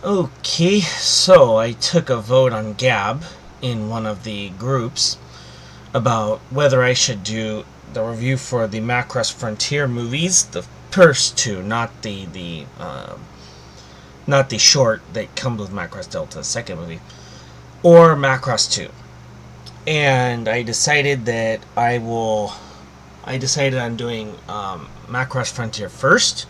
Okay, so I took a vote on Gab in one of the groups about whether I should do the review for the Macross Frontier movies, the first two, not the short that comes with Macross Delta, second movie, or Macross 2. And I decided that I decided on doing Macross Frontier first,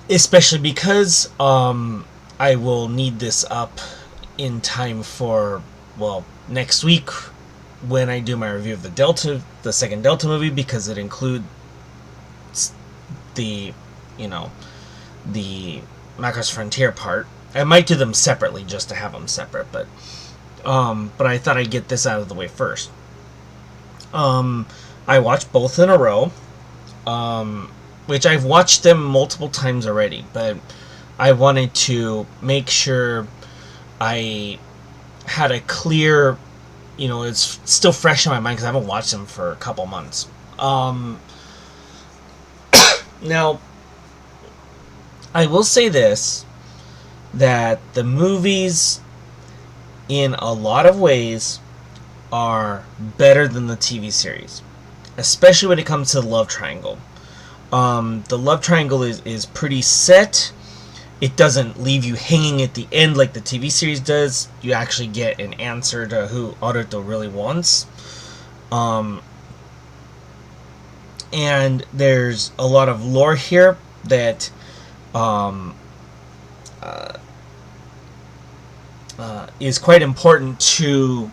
especially because I will need this up in time for, well, next week when I do my review of the second Delta movie, because it includes the, you know, the Macross Frontier part. I might do them separately just to have them separate, but I thought I'd get this out of the way first. I watched both in a row, which I've watched them multiple times already, but I wanted to make sure I had a clear, it's still fresh in my mind because I haven't watched them for a couple months. Now, I will say this, that the movies, in a lot of ways, are better than the TV series, especially when it comes to the love triangle. The love triangle is pretty set. It doesn't leave you hanging at the end like the TV series does. You actually get an answer to who Aruto really wants. And there's a lot of lore here that is quite important to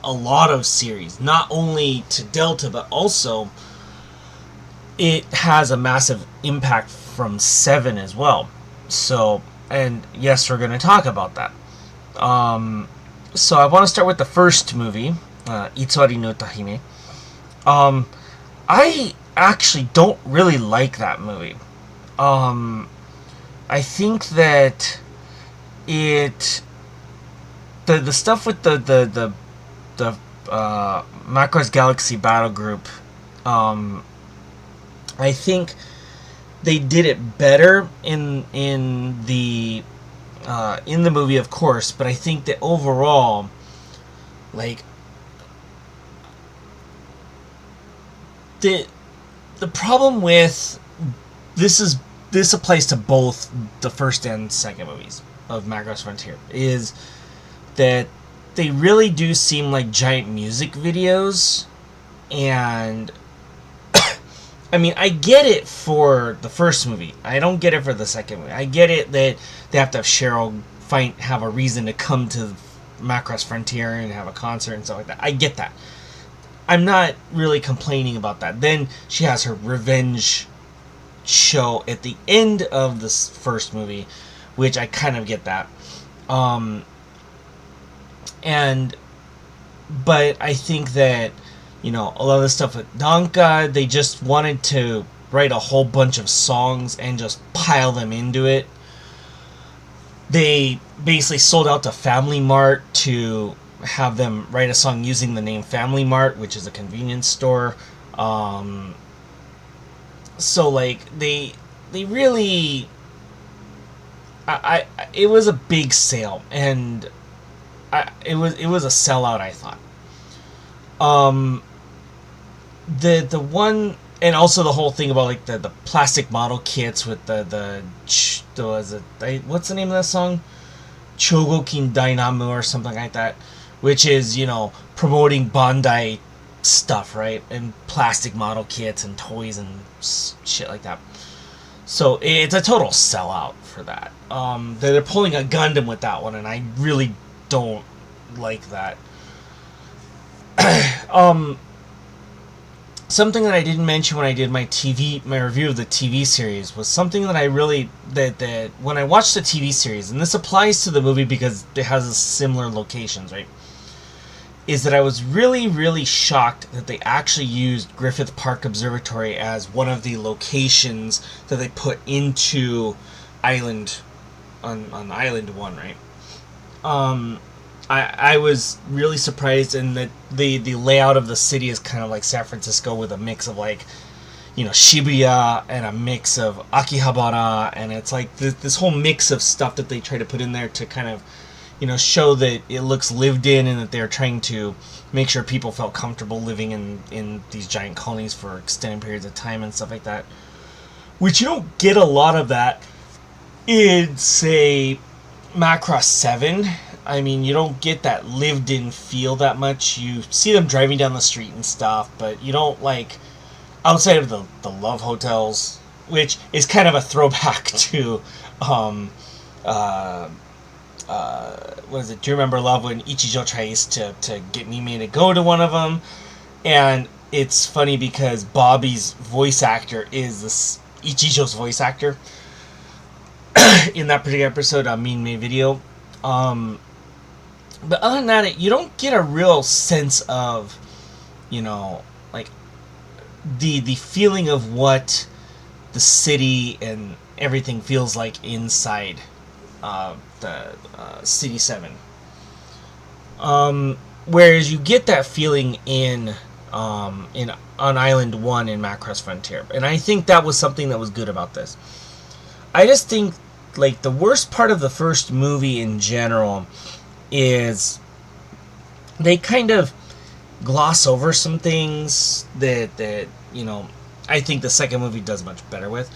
a lot of series, not only to Delta, but also it has a massive impact from 7 as well. So, and yes, we're going to talk about that. So I want to start with the first movie, Itsuwari no Utahime. I actually don't really like that movie. I think that the stuff with the Macross Galaxy Battle Group, I think they did it better in the movie, of course, but I think that overall, like, the problem with this applies to both the first and second movies of Macross Frontier, is that they really do seem like giant music videos. And I mean, I get it for the first movie. I don't get it for the second movie. I get it that they have to have Cheryl have a reason to come to Macross Frontier and have a concert and stuff like that. I get that. I'm not really complaining about that. Then she has her revenge show at the end of this first movie, which I kind of get that. But I think that, a lot of the stuff with Danka, they just wanted to write a whole bunch of songs and just pile them into it. They basically sold out to Family Mart to have them write a song using the name Family Mart, which is a convenience store. So like they really, it was a big sale, and it was a sellout, I thought. The one, and also the whole thing about like the plastic model kits with what's the name of that song? Chogokin Dainamu or something like that, which is, promoting Bandai stuff, right? And plastic model kits and toys and shit like that. So it's a total sellout for that. They're pulling a Gundam with that one, and I really don't like that. Something that I didn't mention when I did my review of the TV series was something that I really, that when I watched the TV series, and this applies to the movie because it has similar locations, right? Is that I was really, really shocked that they actually used Griffith Park Observatory as one of the locations that they put into Island, on Island 1, right? I was really surprised in that the layout of the city is kind of like San Francisco, with a mix of, like, Shibuya and a mix of Akihabara, and it's like this whole mix of stuff that they try to put in there to kind of show that it looks lived in, and that they're trying to make sure people felt comfortable living in these giant colonies for extended periods of time and stuff like that. Which you don't get a lot of that in, say, Macross 7. I mean, you don't get that lived-in feel that much. You see them driving down the street and stuff, but you don't, like, outside of the love hotels, which is kind of a throwback to, what is it? Do you remember Love, when Ichijo tries to get Mimi to go to one of them? And it's funny because Bobby's voice actor is this Ichijo's voice actor in that particular episode on Mean May Video. But other than that, you don't get a real sense of, like, the feeling of what the city and everything feels like inside the City 7. Whereas you get that feeling on Island 1 in Macross Frontier. And I think that was something that was good about this. I just think, like, the worst part of the first movie in general is they kind of gloss over some things that I think the second movie does much better with.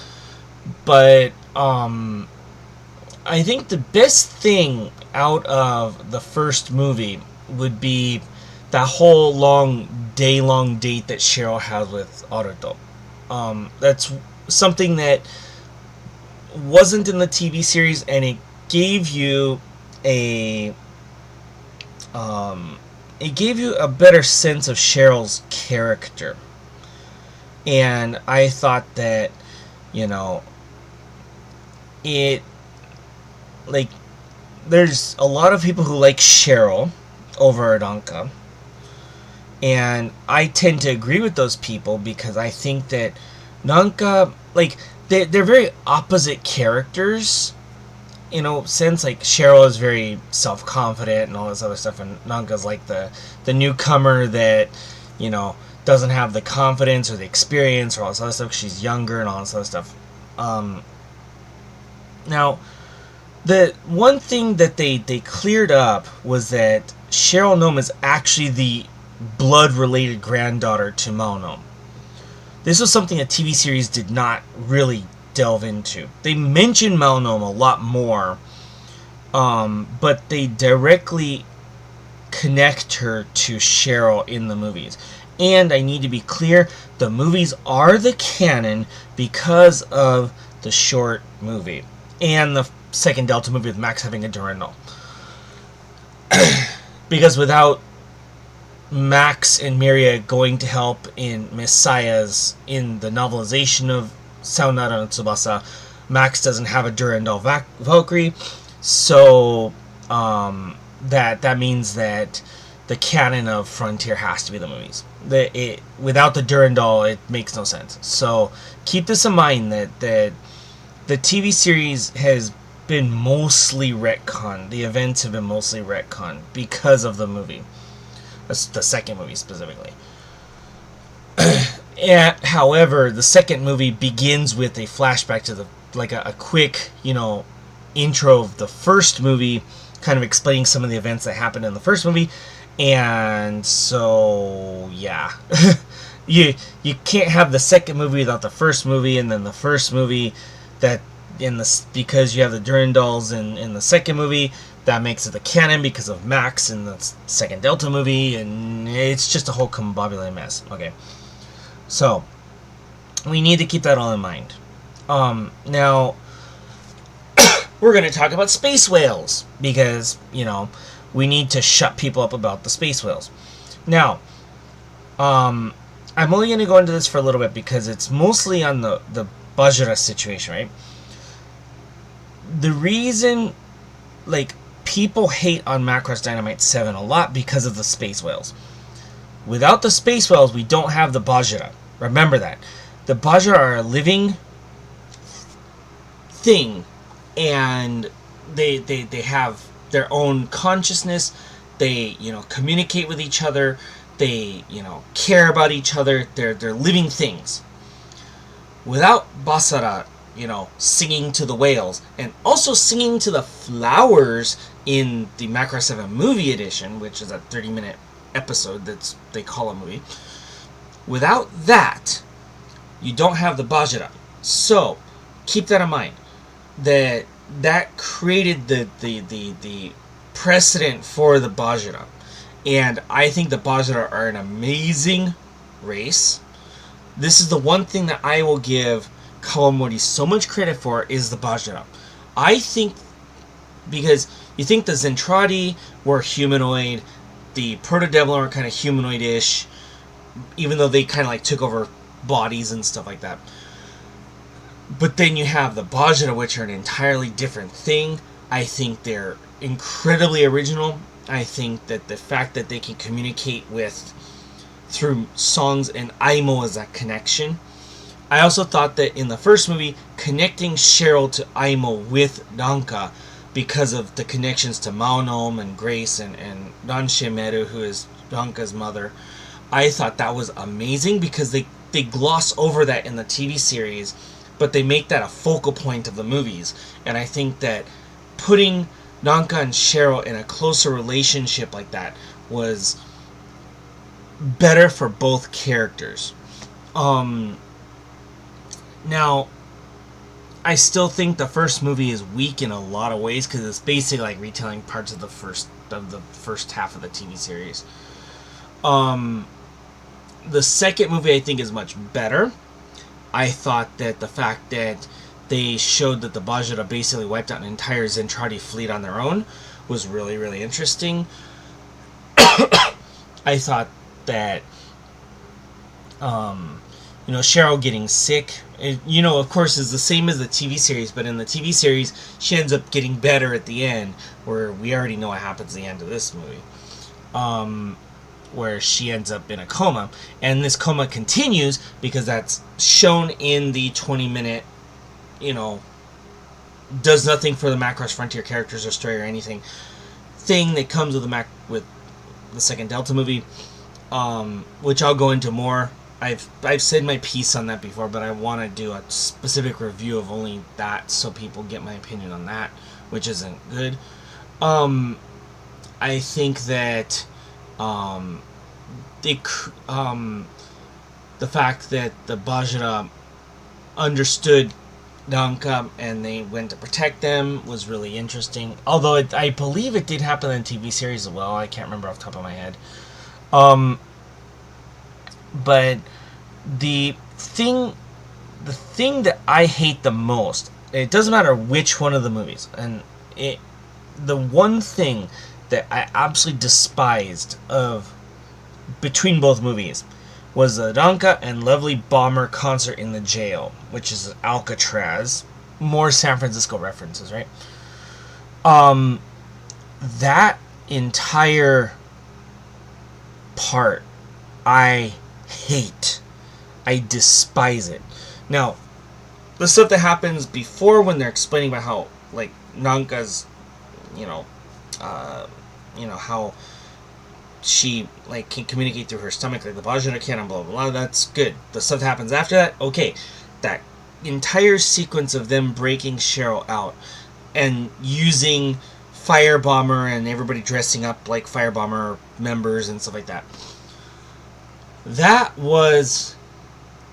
But I think the best thing out of the first movie would be that whole day-long date that Cheryl has with Aruto. That's something that wasn't in the TV series, and it gave you a better sense of Cheryl's character. And I thought that, there's a lot of people who like Cheryl over Anka, and I tend to agree with those people because I think that Nanka, they're very opposite characters, since, like, Cheryl is very self-confident and all this other stuff, and Nanka's like the newcomer that, doesn't have the confidence or the experience or all this other stuff because she's younger and all this other stuff. Now, the one thing that they cleared up was that Cheryl Gnome is actually the blood-related granddaughter to Mao Gnome. This was something a TV series did not really delve into. They mentioned Mao Gnome a lot more, but they directly connect her to Cheryl in the movies. And I need to be clear, the movies are the canon because of the short movie and the second Delta movie with Max having a Durandal. Because without Max and Miria going to help in Messiah's, in the novelization of Sayonara and Tsubasa, Max doesn't have a Durandal Valkyrie, so that means that the canon of Frontier has to be the movies. Without the Durandal, it makes no sense. So keep this in mind, that the TV series has been mostly retconned. The events have been mostly retconned because of the movie. The second movie specifically. However, the second movie begins with a flashback to a quick, intro of the first movie, kind of explaining some of the events that happened in the first movie. And so, yeah. you can't have the second movie without the first movie, and then the first movie because you have the Durandals in the second movie, that makes it the canon because of Max in the second Delta movie, and it's just a whole combobulated mess. Okay, so we need to keep that all in mind. Now we're going to talk about space whales because we need to shut people up about the space whales. Now, I'm only going to go into this for a little bit because it's mostly on the Bajra situation, right? The reason, people hate on Macross Dynamite 7 a lot because of the space whales. Without the space whales, we don't have the Bajra. Remember that. The Bajra are a living thing, and they have their own consciousness. They communicate with each other. They care about each other. They're living things. without Basara, singing to the whales, and also singing to the flowers in the Macross F movie edition, which is a 30-minute episode they call a movie. Without that, you don't have the Bajira. So, keep that in mind. That created the precedent for the Bajira. And I think the Bajira are an amazing race. This is the one thing that I will give Kawamori so much credit for, is the Bajira. I think, because you think the Zentradi were humanoid, the Proto-Devil are kind of humanoid-ish, even though they kind of like took over bodies and stuff like that. But then you have the Bajira, which are an entirely different thing. I think they're incredibly original. I think that the fact that they can communicate through songs and Aimo as a connection. I also thought that in the first movie, connecting Cheryl to Aimo with Ranka, because of the connections to Maonom and Grace and Ranshimeru, who is Ranka's mother, I thought that was amazing, because they gloss over that in the TV series, but they make that a focal point of the movies. And I think that putting Ranka and Cheryl in a closer relationship like that was better for both characters. Now, I still think the first movie is weak in a lot of ways, because it's basically like retelling parts of the first half of the TV series. The second movie I think is much better. I thought that the fact that they showed that the Bajira basically wiped out an entire Zentradi fleet on their own was really, really interesting. I thought that, Cheryl getting sick, of course, is the same as the TV series, but in the TV series, she ends up getting better at the end, where we already know what happens at the end of this movie. Where she ends up in a coma, and this coma continues because that's shown in the 20-minute, does nothing for the Macross Frontier characters or story or anything thing that comes with the second Delta movie, which I'll go into more. I've said my piece on that before, but I want to do a specific review of only that, so people get my opinion on that, which isn't good. I think that the fact that the Bajira understood Ranka and they went to protect them was really interesting. Although I believe it did happen in the TV series as well. I can't remember off the top of my head. But the thing that I hate the most, it doesn't matter which one of the movies, and the one thing that I absolutely despised between both movies was the Ranka and Lovely Bomber concert in the jail, which is Alcatraz. More San Francisco references, right? That entire part, I hate. I despise it. Now, the stuff that happens before, when they're explaining about how, like, Ranka's, how she, like, can communicate through her stomach like the Bajira can, and blah, blah, blah, that's good. The stuff that happens after that, okay. That entire sequence of them breaking Cheryl out and using Firebomber and everybody dressing up like Firebomber members and stuff like that, that was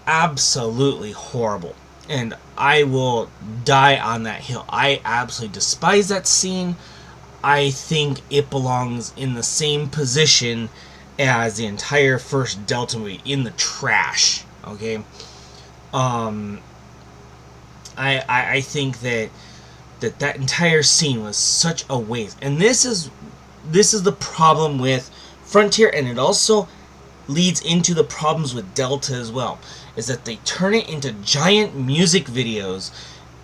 absolutely horrible. And I will die on that hill. I absolutely despise that scene. I think it belongs in the same position as the entire first Delta movie, in the trash. Okay, I think that entire scene was such a waste, and this is the problem with Frontier, and it also leads into the problems with Delta as well, is that they turn it into giant music videos,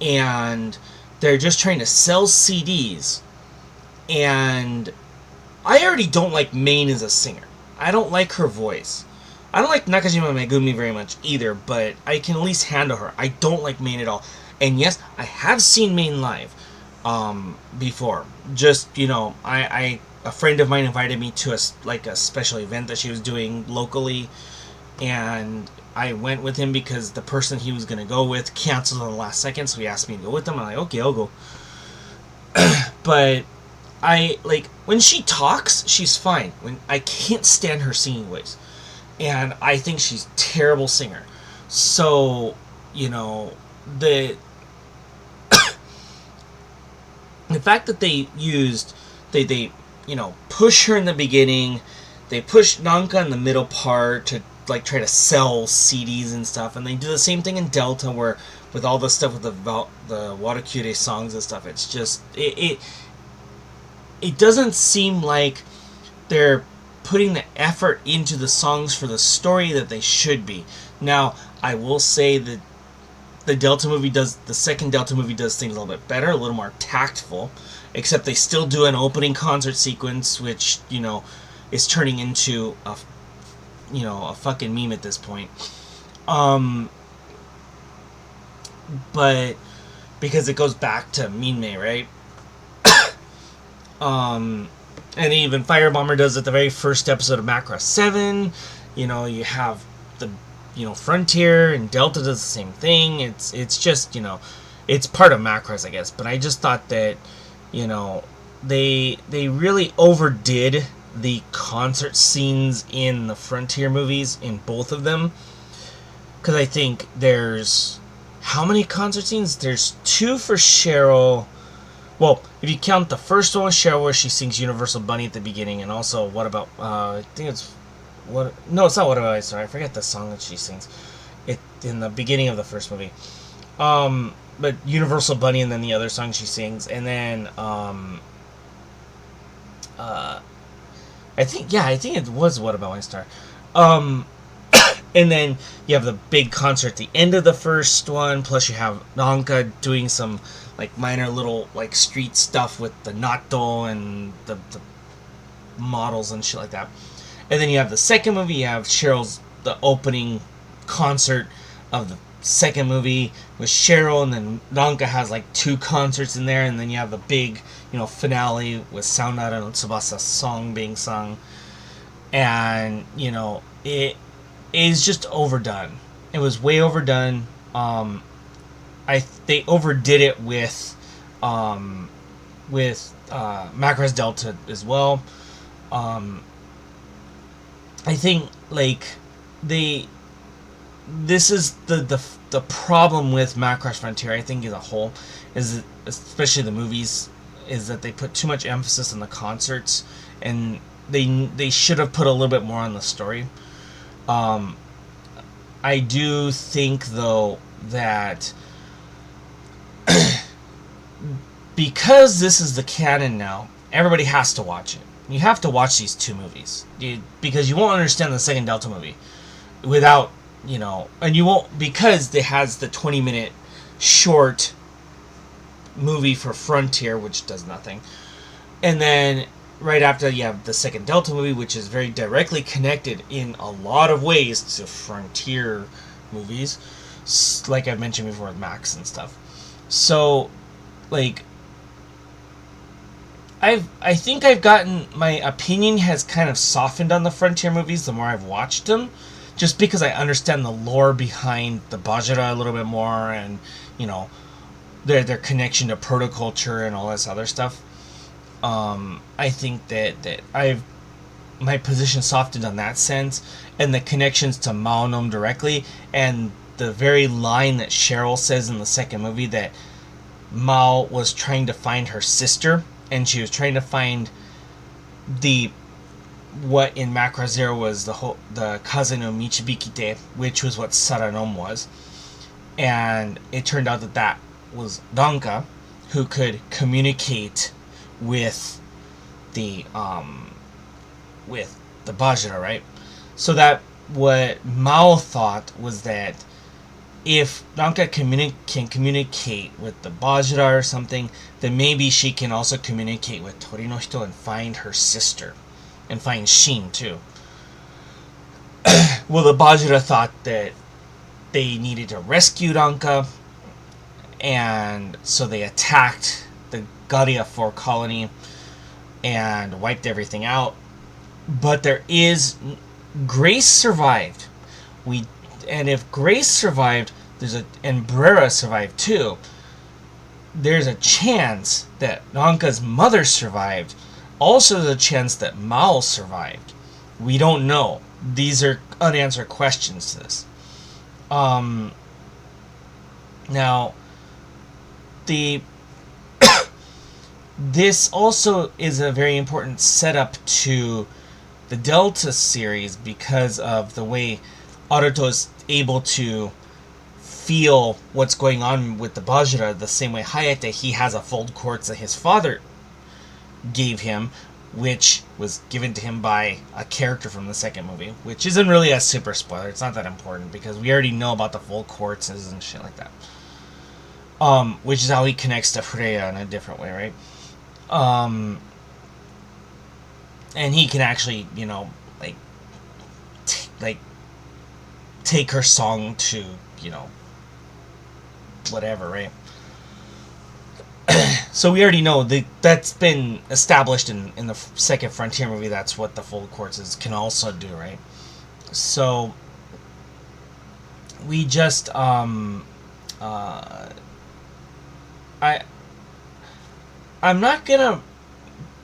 and they're just trying to sell CDs. And I already don't like Main as a singer. I don't like her voice. I don't like Nakajima Megumi very much either, but I can at least handle her. I don't like Main at all. And yes, I have seen Main live before. Just, a friend of mine invited me to a special event that she was doing locally, and I went with him because the person he was going to go with canceled on the last second, so he asked me to go with him. I'm like, okay, I'll go. But I, like, when she talks, she's fine. When I can't stand her singing voice. And I think she's a terrible singer. So, you know, the fact that they you know, push her in the beginning, they push Nanka in the middle part to, like, try to sell CDs and stuff, and they do the same thing in Delta, where with all the stuff with the Watakure songs and stuff, it's just it doesn't seem like they're putting the effort into the songs for the story that they should be. Now, I will say that the second Delta movie does things a little bit better, a little more tactful, except they still do an opening concert sequence, which, you know, is turning into a fucking meme at this point. But because it goes back to Minmay, right? And even Firebomber does it the very first episode of Macross 7. You know, you have the, you know, Frontier, and Delta does the same thing. It's just, you know, it's part of Macross, I guess. But I just thought that, you know, they really overdid the concert scenes in the Frontier movies, in both of them. Because I think there's... How many concert scenes? There's 2 for Cheryl. Well, if you count the first one with Cheryl, where she sings Universal Bunny at the beginning, and also What About... I think it's... No, it's not What About I Star. I forget the song that she sings. It in the beginning of the first movie. But Universal Bunny, and then the other song she sings. And then... I think it was What About My Star. And then you have the big concert at the end of the first one, plus you have Nanka doing some, like, minor little, like, street stuff with the natto and the models and shit like that. And then you have the second movie, you have the opening concert of the second movie with Cheryl, and then Nanka has, like, 2 concerts in there, and then you have the big, you know, finale with Sayonara and Tsubasa song being sung. And, you know, it is just overdone. It was way overdone. They overdid it with Macross Delta as well. I think, like, this is the problem with Macross Frontier, I think, as a whole, is that, especially the movies, is that they put too much emphasis on the concerts, and they should have put a little bit more on the story. I do think, though, that because this is the canon now, everybody has to watch it. You have to watch these 2 movies, because you won't understand the second Delta movie without, you know, and you won't, because it has the 20-minute short movie for Frontier, which does nothing, and then right after you have the second Delta movie, which is very directly connected in a lot of ways to Frontier movies, like I've mentioned before with Max and stuff. So, like, I think I've gotten, my opinion has kind of softened on the Frontier movies the more I've watched them, just because I understand the lore behind the Bajira a little bit more, and, you know, their connection to protoculture and all this other stuff. I think that my position softened on that sense, and the connections to Mao Nom directly, and the very line that Cheryl says in the second movie, that Mao was trying to find her sister, and she was trying to find what in Macross Zero was the cousin of Michibikite, which was what Saranom was, and it turned out that was Nanka, who could communicate with the Bajira, right? So that what Mao thought was that if Nanka can communicate with the Bajira or something, then maybe she can also communicate with Torinohito and find her sister, and find Shin too. Well, the Bajira thought that they needed to rescue Nanka, and so they attacked the Garia 4 colony and wiped everything out. But there is... Grace survived. and if Grace survived, and Brera survived too, there's a chance that Nanka's mother survived. Also, there's a chance that Mao survived. We don't know. These are unanswered questions to this. Now, this also is a very important setup to the Delta series because of the way Aruto is able to feel what's going on with the Bajra the same way Hayate, he has a fold quartz that his father gave him, which was given to him by a character from the second movie, which isn't really a super spoiler. It's not that important because we already know about the fold quartzes and shit like that. Which is how he connects to Freya in a different way, right? And he can actually, take her song to, whatever, right? So we already know that's been established in the second Frontier movie. That's what the fold quartzes can also do, right? So we just I'm not gonna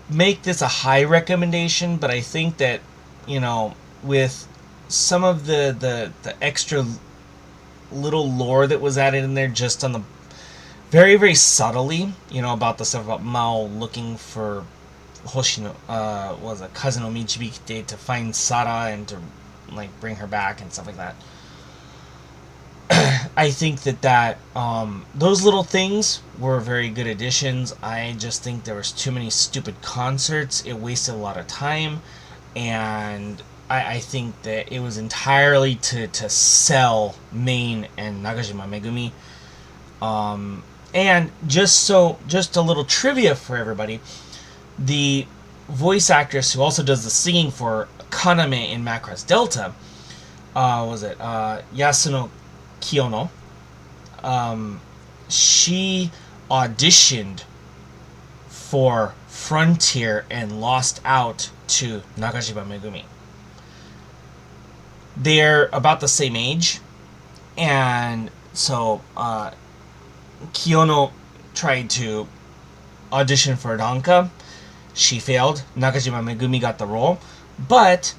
make this a high recommendation, but I think that with some of the extra little lore that was added in there, just on the very, very subtly, about the stuff about Mao looking for Hoshino, was a cousin of Michibikite to find Sara and to bring her back and stuff like that. I think that those little things were very good additions. I just think there was too many stupid concerts. It wasted a lot of time, and I think that it was entirely to sell Main and Nagashima Megumi. And just a little trivia for everybody, the voice actress who also does the singing for Kaname in Macross Delta, Yasuno Kiyono, she auditioned for Frontier and lost out to Nagashima Megumi. They're about the same age, and so Kiyono tried to audition for Ranka. She failed. Nakajima Megumi got the role, but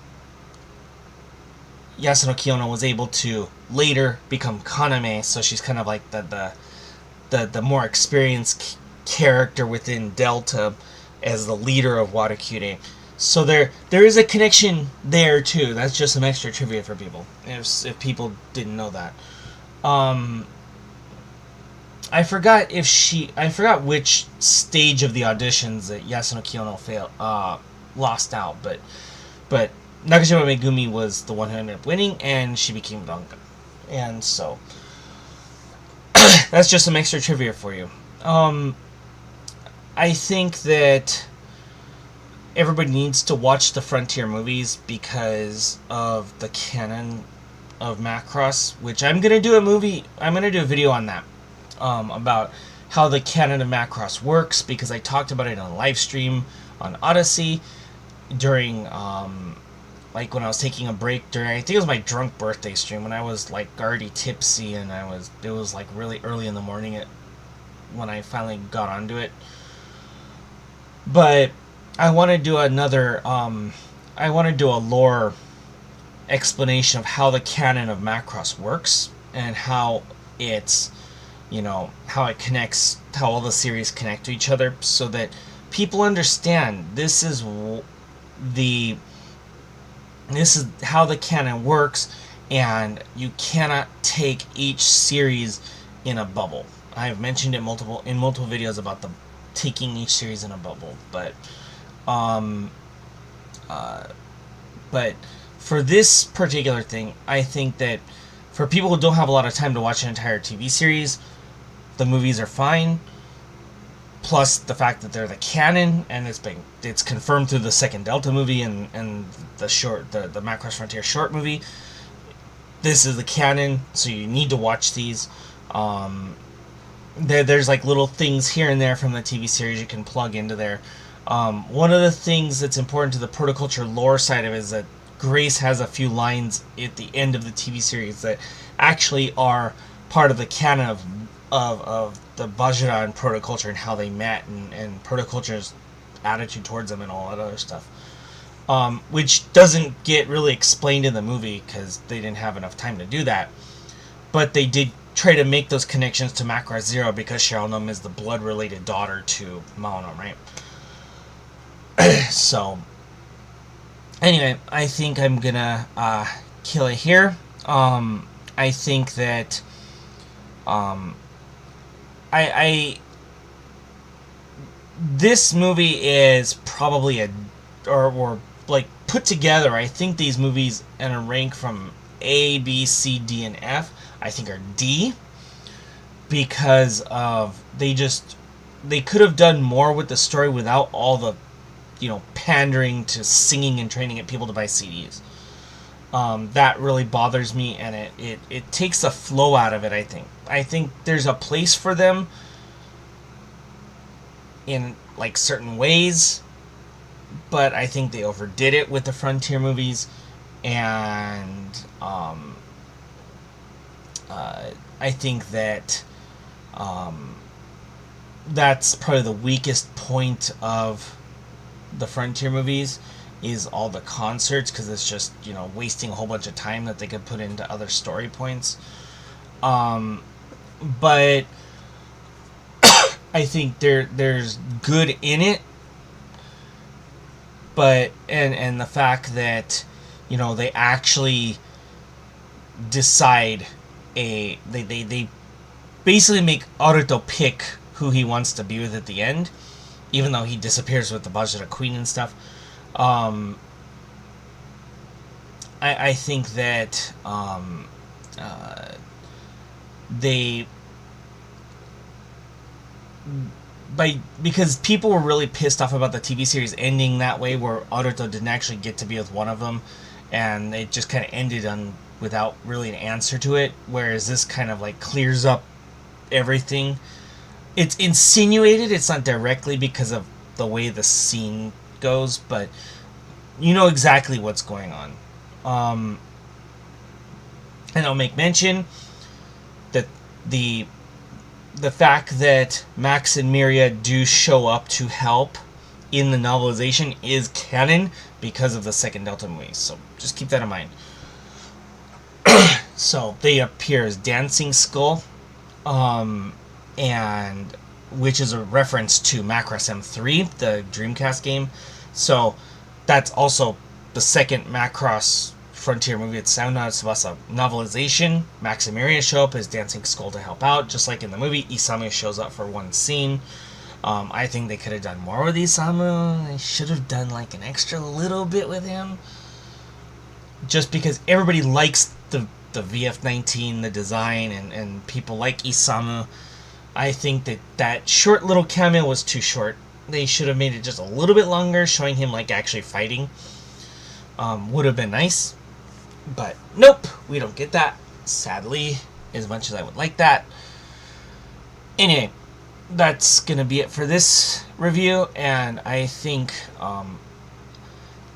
Yasuno Kiyono was able to later become Kaname, so she's kind of like the more experienced character within Delta as the leader of Watakyure. So there is a connection there too. That's just some extra trivia for people, if people didn't know that. I forgot which stage of the auditions that Yasuno Kiyono lost out, but Nakajima Megumi was the one who ended up winning, and she became Ranka. And so that's just some extra trivia for you. I think that everybody needs to watch the Frontier movies because of the canon of Macross, which I'm gonna do a video on that. About how the canon of Macross works, because I talked about it on a live stream on Odyssey during when I was taking a break during, I think it was my drunk birthday stream, when I was already tipsy, and it was really early in the morning when I finally got onto it. But I want to do I want to do a lore explanation of how the canon of Macross works and how it's how it connects, how all the series connect to each other, so that people understand this is how the canon works, and you cannot take each series in a bubble. I have mentioned it in multiple videos about taking each series in a bubble, but for this particular thing, I think that for people who don't have a lot of time to watch an entire TV series, the movies are fine. Plus the fact that they're the canon, and it's confirmed through the second Delta movie and the Macross Frontier short movie. This is the canon, so you need to watch these. There's little things here and there from the TV series you can plug into there. One of the things that's important to the protoculture lore side of it is that Grace has a few lines at the end of the TV series that actually are part of the canon of the Vajra and protoculture and how they met, and protoculture's attitude towards them and all that other stuff. Which doesn't get really explained in the movie because they didn't have enough time to do that. But they did try to make those connections to Macross Zero because Shaolnam is the blood-related daughter to Maonam, right? So, anyway, I think I'm gonna kill it here. I think that this movie is probably or like put together. I think these movies in a rank from A, B, C, D, and F, I think are D, because of they could have done more with the story without all the pandering to singing and trying to get people to buy CDs. That really bothers me, and it takes the flow out of it. I think there's a place for them in like certain ways, but I think they overdid it with the Frontier movies, and I think that that's probably the weakest point of the Frontier movies, is all the concerts, because it's just wasting a whole bunch of time that they could put into other story points. But I think there's good in it, but and the fact that they actually decide they basically make Aruto pick who he wants to be with at the end, even though he disappears with the Bajra Queen and stuff. I think that because people were really pissed off about the TV series ending that way, where Aruto didn't actually get to be with one of them, and it just kind of ended without really an answer to it, whereas this kind of like clears up everything. It's insinuated, it's not directly because of the way the scene goes, but you know exactly what's going on. And I'll make mention that the fact that Max and Miria do show up to help in the novelization is canon because of the second Delta movie, so just keep that in mind. So they appear as Dancing Skull, and which is a reference to Macross M3, the Dreamcast game. So that's also the second Macross Frontier movie. It's Sayonara Tsubasa novelization. Max and Miria show up as Dancing Skull to help out, just like in the movie. Isamu shows up for one scene. I think they could have done more with Isamu. They should have done like an extra little bit with him, just because everybody likes the VF-19, the design, and people like Isamu. I think that short little cameo was too short. They should have made it just a little bit longer, showing him like actually fighting. Would have been nice, but nope, we don't get that, sadly, as much as I would like that. Anyway, that's gonna be it for this review, and I think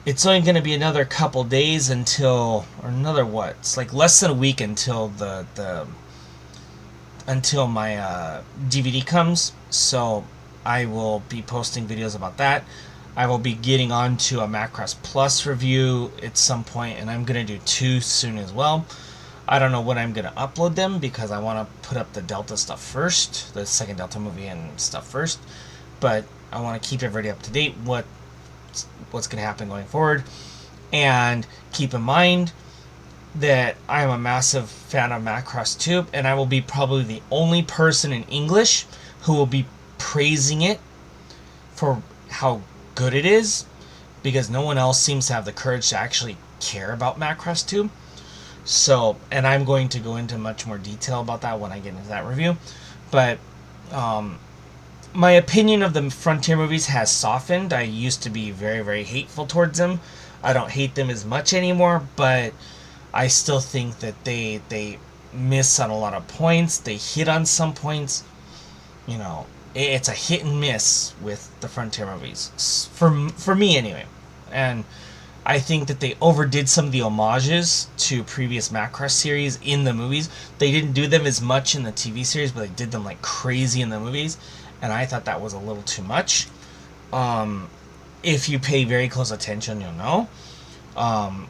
it's only gonna be another couple days until, or another what? It's like less than a week until until my DVD comes, so I will be posting videos about that. I will be getting on to a Macross Plus review at some point, and I'm going to do 2 soon as well. I don't know when I'm going to upload them, because I want to put up the Delta stuff first, the second Delta movie and stuff first, but I want to keep everybody up to date what's going to happen going forward. And keep in mind that I am a massive fan of Macross Tube, and I will be probably the only person in English who will be praising it for how good it is, because no one else seems to have the courage to actually care about Macross Tube. So, and I'm going to go into much more detail about that when I get into that review. But my opinion of the Frontier movies has softened. I used to be very, very hateful towards them. I don't hate them as much anymore, but I still think that they miss on a lot of points. They hit on some points. It's a hit and miss with the Frontier movies, for me anyway. And I think that they overdid some of the homages to previous Macross series in the movies. They didn't do them as much in the TV series, but they did them like crazy in the movies, and I thought that was a little too much. If you pay very close attention, you'll know.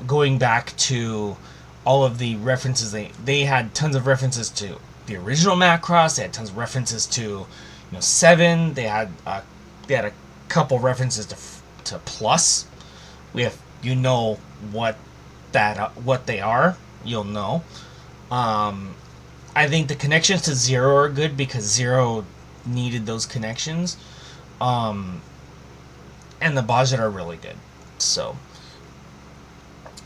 Going back to all of the references, they had tons of references to the original Macross. They had tons of references to, 7. They had a couple references to Plus. We have what they are. You'll know. I think the connections to Zero are good because Zero needed those connections. And the budget are really good. So,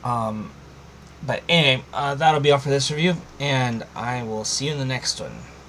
but anyway, that'll be all for this review, and I will see you in the next one.